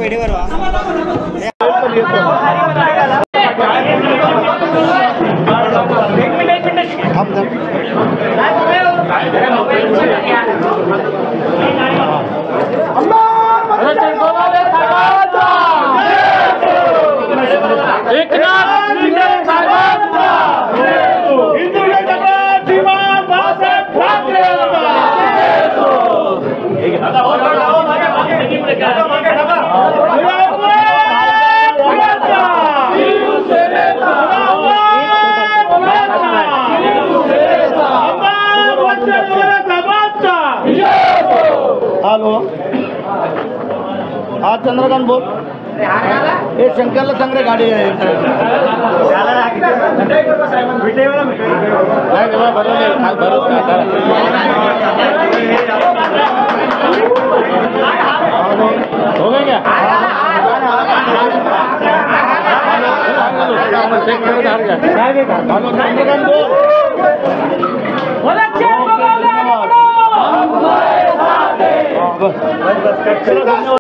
वेळेवर हेलो हाँ चंद्रकांत बोल ये शंकरला सांग रे गाडी आहे हो गया क्या चंद्रकांत बोल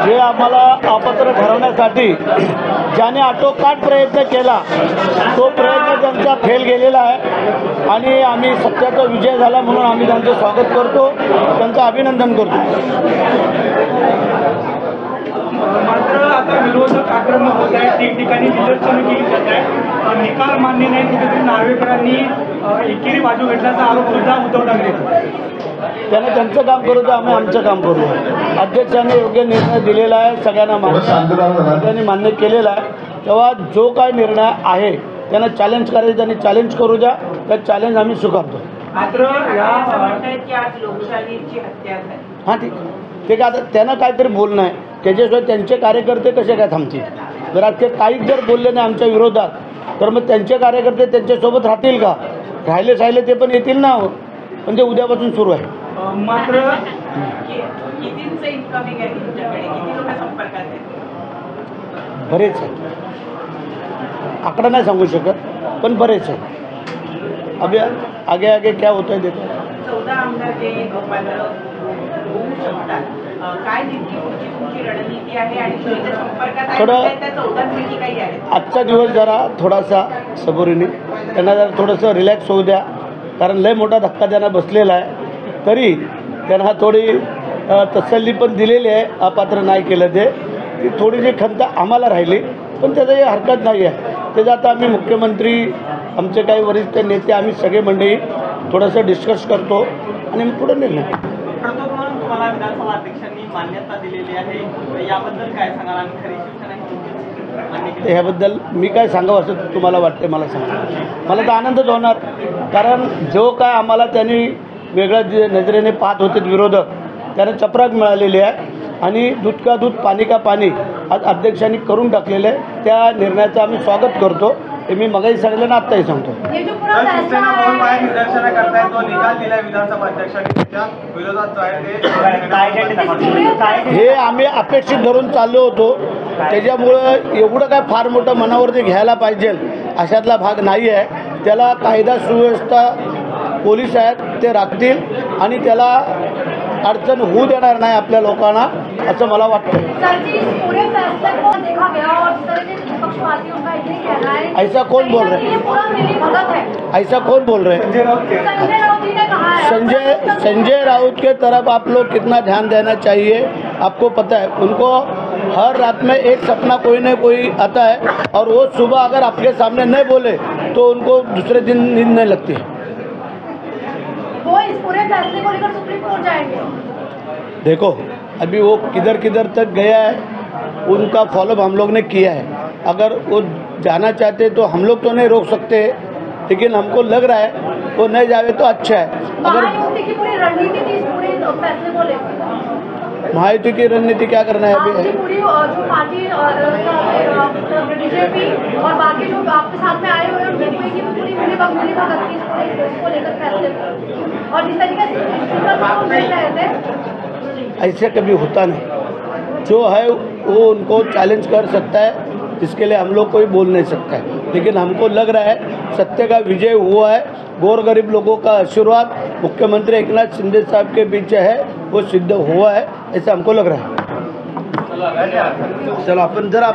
जे आम्हाला अपात्र ठरवण्यासाठी ज्याने आटोकाट प्रयत्न केला तो प्रयत्न त्यांचा फेल गेलेला आहे आणि आम्ही सत्याचा विजय झाला म्हणून आम्ही त्यांचं स्वागत करतो, त्यांचं अभिनंदन करतो. मात्र आता विरोधक आक्रमक होत आहेत, ठिकठिकाणी निदर्शनं केली जात आहेत. निकाल मान्य नाही कुठेतरी नार्वेकरांनी एकेरी बाजू घेतल्याचा आरोप सुद्धा उद्धव ठाकरे. त्याने त्यांचं काम करू तर आम्ही आमचं काम करू. अध्यक्षांनी योग्य निर्णय दिलेला आहे, सगळ्यांनी मान्य केलेला आहे. तेव्हा जो काय निर्णय आहे त्यांना चॅलेंज करायचं, त्यांनी चॅलेंज करू द्या, त्या चॅलेंज आम्ही स्वीकारतो. मात्र हां ठीक ते काय आता त्यांना काहीतरी बोलणं आहे, त्याच्याशिवाय त्यांचे कार्यकर्ते कसे काय थांबतील. जर आज ते काहीच जर बोलले नाही आमच्या विरोधात तर मग त्यांचे कार्यकर्ते त्यांच्यासोबत राहतील का? राहिले ते पण येतील ना, म्हणजे उद्यापासून सुरू आहे. मात्र बरेच आहे, आकडा नाही सांगू शकत पण बरेच आहे. अभी आगे आगे क्या होता है देखो. 14 आमदार जे होऊ शकतात, काय नेमकी पुढची तुमची रणनीती आहे आणि तुमच्या संपर्कात थोडं त्या 14 पैकी काही आहेत? आजचा दिवस जरा थोडासा सबुरीने त्यांना जरा थोडंसं रिलॅक्स होऊ द्या, कारण लय मोठा धक्का त्यांना बसलेला आहे. तरी त्यांना थोडी तसल्ली पण दिलेली आहे, अपात्र नाही केलं ते, ती थोडीशी खंत आम्हाला राहिली, पण त्याची हरकत नाही आहे. त्याचं आता आम्ही मुख्यमंत्री, आमचे काही वरिष्ठ नेते, आम्ही सगळे मंडळी थोडंसं डिस्कस करतो आणि पुढे निर्णय. प्रतोद म्हणून तुम्हाला विधानसभा अध्यक्षांनी मान्यता दिलेली आहे, याबद्दल काय सांगाल? आणि खरी शिवसेना ह्याबद्दल मी काय सांगावं असं तुम्हाला वाटते मला सांगा. मला तर आनंदच होणार, कारण जो काय आम्हाला त्यांनी वेगळ्या नजरेने पाहत होते विरोधक, त्यांना चपराक मिळालेली आहे आणि दूध का दूध पाणी का पाणी आज अध्यक्षांनी करून टाकलेलं आहे. त्या निर्णयाचं आम्ही स्वागत करतो. हे मी मगाही सांगितलं ना, आत्ताही सांगतो. निदर्शनं करताय, तो निकाल दिलाय विधानसभा अध्यक्षांनी त्याच्या विरोधात जो आहे हे आम्ही अपेक्षित धरून चाललो होतो, त्याच्यामुळं एवढं काय फार मोठं मनावरती घ्यायला पाहिजे अशातला भाग नाही आहे. त्याला कायदा सुव्यवस्था पोलीस आहेत ते राखतील आणि त्याला अडचण होऊ देणार नाही आपल्या लोकांना, असं मला वाटतं. ऐसा कौन बोल रहे हैं? ऐसा कौन बोल रहे हैं? संजय राउत के तरफ आप लोग कितना ध्यान देना चाहिए, आपको पता है. उनको हर रात में एक सपना कोई न कोई आता है और वो सुबह अगर आपके सामने नहीं बोले तो उनको दूसरे दिन नींद नहीं लगती है. वो इस पूरे फैसले को लेकर सुप्रीम कोर्ट जाएंगे. देखो अभी वो किधर तक गया है, उनका फॉलोअप हम लोग ने किया है. अगर वो जाना चाहते तो हम लोग तो नहीं रोक सकते, लेकिन हमको लग रहा है वो नहीं जावे तो अच्छा है। अगर महायुति की पूरी रणनीति थी इस पूरे फैसले को लेकर, महायुति की रणनीति क्या करना है आपकी अभी? पूरी जो पार्टी बीजेपी और बाकी जो आपके साथ में आए हुए हैं उनकी पूरी मिलीभगत की इसको लेकर फैसले को, और जिस तरीके से मिल रहे थे ऐसे कभी होता नहीं। जो है वो उनको चैलेंज कर सकता है, इसके लिए हम लोग कोई बोल नहीं सकता है, लेकिन हमको लग रहा है सत्य का विजय हुआ है। गौर गरीब लोगों का आशीर्वाद मुख्यमंत्री एकनाथ शिंदे साहब के बीच है, वो सिद्ध हुआ है, ऐसा हमको लग रहा है। चलो अपन जरा